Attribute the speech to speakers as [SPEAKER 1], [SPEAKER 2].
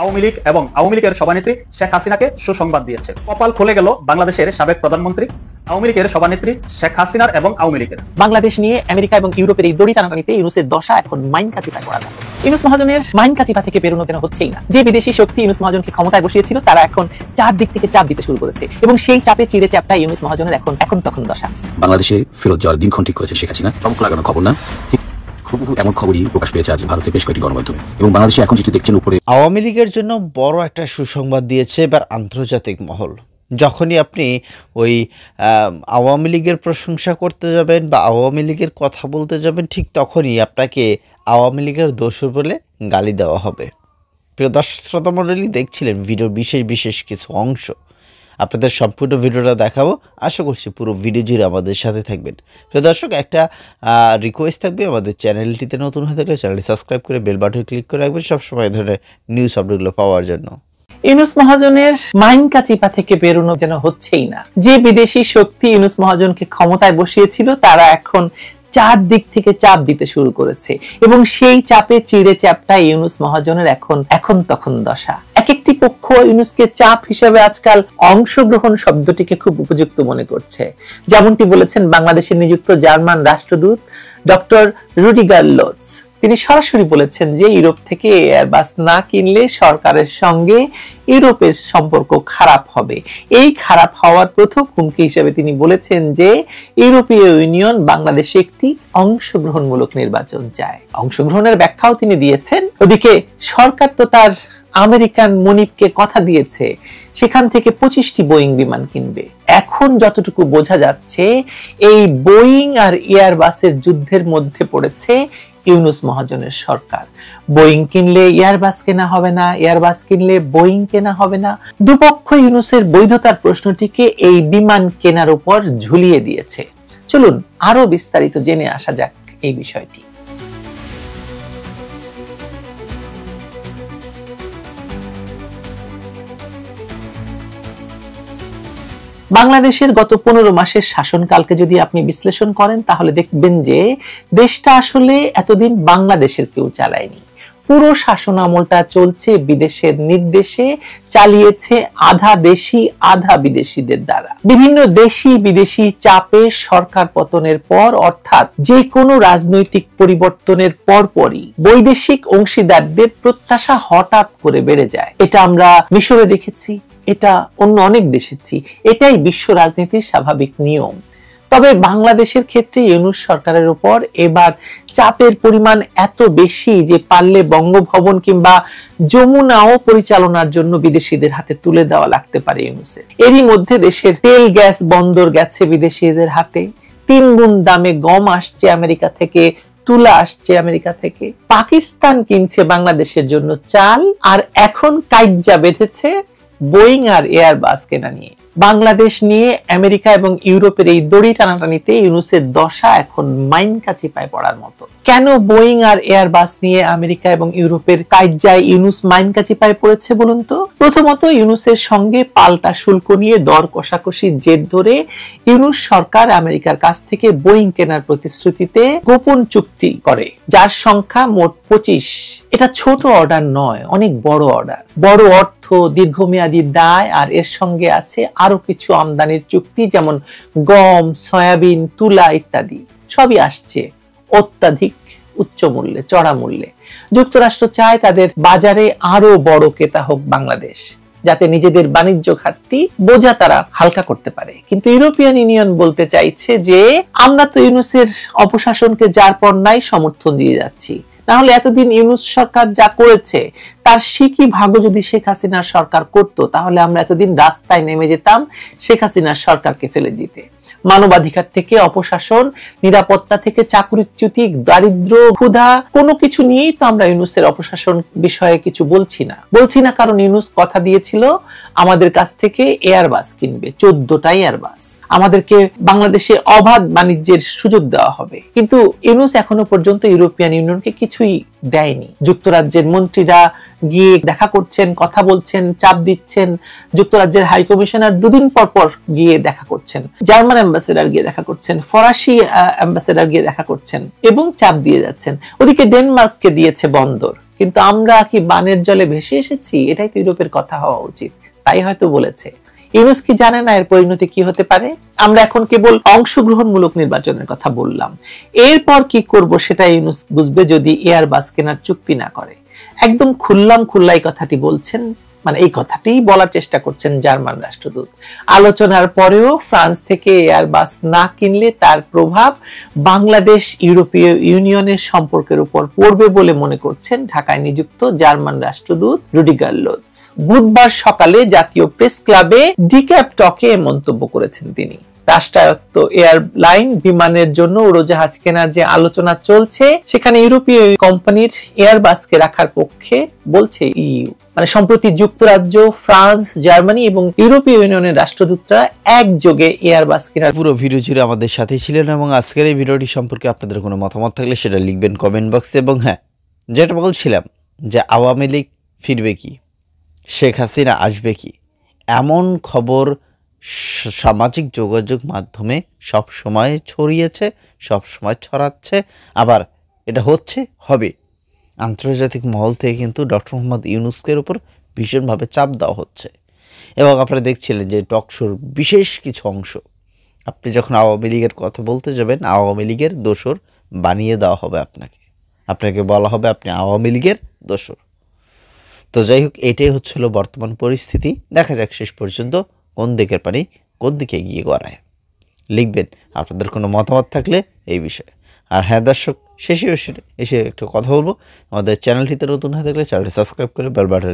[SPEAKER 1] আওয়ামী লীগ এবং আওয়ামী লীগের সভানেত্রী শেখ হাসিনাকে সুসংবাদ দিয়েছে। কপাল খুলে গেল বাংলাদেশের সাবেক প্রধানমন্ত্রী, আওয়ামী লীগের সভানেত্রী শেখ হাসিনার এবং আওয়ামী লীগের।
[SPEAKER 2] বাংলাদেশ নিয়ে আমেরিকা এবং ইউরোপের এই দড়ি টানাটানিতে ইউনূসের দশা এখন মাইন কাচিপায় পড়া গেল। ইউনূস মহাজনের মাইন কাচিপা থেকে বেরোনো যেন হচ্ছেই না। যে বিদেশি শক্তি ইউনূস মহাজনকে ক্ষমতায় বসিয়েছিল তারা এখন চারদিক থেকে চাপ দিতে শুরু করেছে এবং সেই চাপে চিড়ে চ্যাপটা ইউনূস মহাজনের এখন তখন দশা।
[SPEAKER 3] বাংলাদেশে ফেরত যাওয়ার দিনক্ষণ ঠিক করেছে শেখ হাসিনা। চমক লাগানো খবর না, ঠিক হুবহু এমন খবরই প্রকাশ পেয়েছে আজ ভারতের বেশ কয়েকটি গণমাধ্যমে। এবং বাংলাদেশে এখন যেটি দেখছেন উপরে,
[SPEAKER 4] আওয়ামী লীগের জন্য বড় একটা সুসংবাদ দিয়েছে এবার আন্তর্জাতিক মহল। যখনই আপনি ওই আওয়ামী লীগের প্রশংসা করতে যাবেন বা আওয়ামী লীগের কথা বলতে যাবেন, ঠিক তখনই আপনাকে আওয়ামী লীগের দোষর বলে গালি দেওয়া হবে। প্রিয় দর্শক শ্রোতা মণ্ডলী, দেখছিলেন ভিডিওর বিশেষ কিছু অংশ। আপনাদের সম্পূর্ণ ভিডিওটা দেখাবো, আশা করছি পুরো ভিডিও জুড়ে আমাদের সাথে থাকবেন। প্রিয় দর্শক, একটা রিকোয়েস্ট থাকবে, আমাদের চ্যানেলটিতে নতুন হয়ে থাকলে চ্যানেলটি সাবস্ক্রাইব করে বেল বাটনে ক্লিক করে রাখবেন সবসময় এই ধরনের নিউজ আপডেটগুলো পাওয়ার জন্য।
[SPEAKER 2] ইউনূস মহাজনের মাইন কাচিপা থেকে বেরোনো যেন হচ্ছেই না। যে বিদেশি শক্তি ইউনূস মহাজনকে ক্ষমতায় বসিয়েছিল তারা এখন চারদিক থেকে চাপ দিতে শুরু করেছে এবং সেই চাপে চিড়ে চ্যাপটা ইউনূস মহাজনের এখন তখন দশা। এক একটি পক্ষ ইউনূসকে চাপ হিসেবে আজকাল অংশগ্রহণ শব্দটিকে খুব উপযুক্ত মনে করছে। যেমনটি বলেছেন বাংলাদেশে নিযুক্ত জার্মান রাষ্ট্রদূত ডক্টর রুডিগার লোটস। তিনি সরাসরি বলেছেন যে ইউরোপ থেকে এয়ারবাস না কিনলে সরকারের সঙ্গে ইউরোপের সম্পর্ক খারাপ হবে। এই খারাপ হওয়ার প্রথম হুমকি হিসেবে তিনি বলেছেন যে ইউরোপীয় ইউনিয়ন বাংলাদেশে একটি অংশগ্রহণমূলক নির্বাচন চায়। অংশগ্রহণের ব্যাখ্যাও তিনি দিয়েছেন। ওদিকে সরকার তো তার আমেরিকান মনিবকে কথা দিয়েছে সেখান থেকে 25টি বোয়িং বিমান কিনবে। এখন যতটুকু বোঝা যাচ্ছে এই বোয়িং আর এয়ারবাসের যুদ্ধের মধ্যে পড়েছে ইউনূস মহাজনের সরকার। বোয়িং কিনলে এয়ারবাস কেনা হবে না, এয়ারবাস কিনলে বোয়িং কেনা হবে না। দুপক্ষ ইউনূসের বৈধতার প্রশ্নটিকে এই বিমান কেনার উপর ঝুলিয়ে দিয়েছে। চলুন আরো বিস্তারিত জেনে আসা যাক এই বিষয়টি। বাংলাদেশের গত 15 মাসের শাসনকালকে যদি আপনি বিশ্লেষণ করেন তাহলে দেখবেন যে দেশটা আসলে এতদিন বাংলাদেশের কেউ চালায়নি। পুরো শাসন আমলটা চলছে বিদেশের নির্দেশে, চালিয়েছে আধা দেশি আধা বিদেশিদের দ্বারা। বিভিন্ন দেশি বিদেশি চাপে সরকার পতনের পর, অর্থাৎ যে কোনো রাজনৈতিক পরিবর্তনের পরপরই বৈদেশিক অংশীদারদের প্রত্যাশা হঠাৎ করে বেড়ে যায়। এটা আমরা মিশরে দেখেছি, এটা অন্য অনেক দেশেছি, এটাই বিশ্ব রাজনীতির স্বাভাবিক নিয়ম। তবে বাংলাদেশের ক্ষেত্রে ইউনূস সরকারের উপর এবার চাপের পরিমাণ এত বেশি যে পারলে বঙ্গভবন কিংবা যমুনাও পরিচালনার জন্য বিদেশিদের হাতে তুলে দেওয়া লাগতে পারে ইউনূসের। এরই মধ্যে দেশের তেল গ্যাস বন্দর গেছে বিদেশিদের হাতে, 3 গুণ দামে গম আসছে আমেরিকা থেকে, তুলা আসছে আমেরিকা থেকে, পাকিস্তান কিনছে বাংলাদেশের জন্য চাল, আর এখন কাইজ্জা বেঁধেছে বোয়িং আর এয়ারবাস কেনা নিয়ে। বাংলাদেশ নিয়ে আমেরিকা এবং ইউরোপের এই দড়ি টানাটানিতে ইউনূসের দশা এখন মাইন কাচিপায় পড়ার মতো। কেন বোয়িং আর এয়ারবাস নিয়ে আমেরিকা এবং ইউরোপের কাইজ্জায় ইউনূস মাইন কাচিপায় পড়েছে বলুন তো? প্রথমত, ইউনূসের সঙ্গে পাল্টা শুল্ক নিয়ে দর কষাকষির জের ধরে ইউনূস সরকার আমেরিকার কাছ থেকে বোয়িং কেনার প্রতিশ্রুতিতে গোপন চুক্তি করে, যার সংখ্যা মোট 25। এটা ছোট অর্ডার নয়, অনেক বড় অর্ডার। বড় অর্থ, দীর্ঘমেয়াদী দায়, আর এর সঙ্গে আছে আরো কিছু আমদানির চুক্তি, যেমন গম, সয়াবিন, তুলা ইত্যাদি। সবই আসছে অত্যাধিক উচ্চ মূল্যে, চড়া মূল্যে। যুক্তরাষ্ট্র চায় তাদের বাজারে আরো বড় ক্রেতা হোক বাংলাদেশ, যাতে নিজেদের বাণিজ্য ঘাটতি বোঝা তারা হালকা করতে পারে। কিন্তু ইউরোপিয়ান ইউনিয়ন বলতে চাইছে যে আমরা তো ইউনূসের অপশাসনকে যার পর নাই সমর্থন দিয়ে যাচ্ছি, না হলে এতদিন ইউনূস সরকার যা করেছে তার সিকি ভাগও যদি শেখ হাসিনার সরকার করত তাহলে আমরা এতদিন রাস্তায় নেমে যেতাম শেখ হাসিনার সরকারকে ফেলে দিতে। মানবাধিকার থেকে অপশাসন, নিরাপত্তা থেকে চাকরিচ্যুতি, দারিদ্র, ক্ষুধা, কোনো কিছু নিয়েই তো আমরা ইউনূসের অপশাসন বিষয়ে কিছু বলছি না, কারণ ইউনূস কথা দিয়েছিল আমাদের কাছ থেকে এয়ারবাস কিনবে, 14টা এয়ারবাস। আমাদেরকে বাংলাদেশে অবাধ বাণিজ্যের সুযোগ দেওয়া হবে। কিন্তু ইউনূস এখনো পর্যন্ত ইউরোপিয়ান ইউনিয়নকে কিছুই দেয়নি। যুক্তরাজ্যের মন্ত্রীরা গিয়ে দেখা করছেন, কথা বলছেন, চাপ দিচ্ছেন। যুক্তরাজ্যের হাই কমিশনার 2 দিন পর পর গিয়ে দেখা করছেন, জার্মান অ্যাম্বাসেডর গিয়ে দেখা করছেন, ফরাসি অ্যাম্বাসেডর গিয়ে দেখা করছেন এবং চাপ দিয়ে যাচ্ছেন। ওদিকে ডেনমার্ককে দিয়েছে বন্দর, কিন্তু আমরা কি বানের জলে ভেসে এসেছি? এটাই তো ইউরোপের কথা হওয়া উচিত, তাই হয়তো বলেছে। ইউনুস কি জানে না এর পরিণতি কি হতে পারে? আমরা এখন কেবল অংশগ্রহণমূলক নির্বাচনের কথা বললাম, এরপর কি করব সেটা ইউনুস বুঝবে যদি এয়ারবাস কেনার চুক্তি না করে। একদম খোল্লাই কথাটি বলছেন, মানে এই কথাটি বলার চেষ্টা করছেন জার্মান রাষ্ট্রদূত। আলোচনার পরেও ফ্রান্স থেকে এয়ারবাস না কিনলে তার প্রভাব বাংলাদেশ ইউরোপীয় ইউনিয়নের সম্পর্কের উপর পড়বে বলে মনে করছেন ঢাকায় নিযুক্ত জার্মান রাষ্ট্রদূত রুডিগার লোৎস। বুধবার সকালে জাতীয় প্রেস ক্লাবে ডিক্যাপ টকে মন্তব্য করেছেন তিনি। রাষ্ট্রায়ত্ত এয়ারলাইন বিমানের জন্য উড়োজাহাজ কেনার যে আলোচনা চলছে, সেখানে ইউরোপীয় কোম্পানির এয়ারবাসকে রাখার পক্ষে বলছে ইইউ। মানে সম্প্রতি যুক্তরাজ্য, ফ্রান্স, জার্মানি এবং ইউরোপীয় ইউনিয়নের রাষ্ট্রদূতরা একযোগে এয়ারবাস কেনার।
[SPEAKER 4] পুরো ভিডিও জুড়ে আমাদের সাথেই ছিলেন এবং আজকের এই ভিডিওটি সম্পর্কে আপনাদের কোনো মতামত থাকলে সেটা লিখবেন কমেন্ট বক্সে। এবং হ্যাঁ, যেটা বলছিলাম যে আওয়ামী লীগ ফিরবে কি, শেখ হাসিনা আসবে কি, এমন খবর সামাজিক যোগাযোগ মাধ্যমে সব সময় ছড়িয়েছে, সব সময় ছড়াচ্ছে, আবার এটা হচ্ছে, হবে। আন্তর্জাতিক মহল থেকে কিন্তু ডক্টর মোহাম্মদ ইউনূসের উপর ভীষণভাবে চাপ দেওয়া হচ্ছে। এবং আপনারা দেখছিলেন যে টকশোর বিশেষ কিছু অংশ আপনি যখন আওয়ামী লীগের কথা বলতে যাবেন, আওয়ামী লীগের দোসর বানিয়ে দেওয়া হবে আপনাকে বলা হবে আপনি আওয়ামী লীগের দোসর। তো যাই হোক, এটাই হচ্ছিল বর্তমান পরিস্থিতি। দেখা যাক শেষ পর্যন্ত কোন দিকের পানি কোন দিকে এগিয়ে গড়ায়। লিখবেন আপনাদের কোনো মতামত থাকলে এই বিষয়ে। আর হ্যাঁ দর্শক, শেষে এসে একটা কথা বলবো, আমাদের চ্যানেলটিতে নতুন হয়ে থাকলে চ্যানেলটি সাবস্ক্রাইব করে বেল বাটন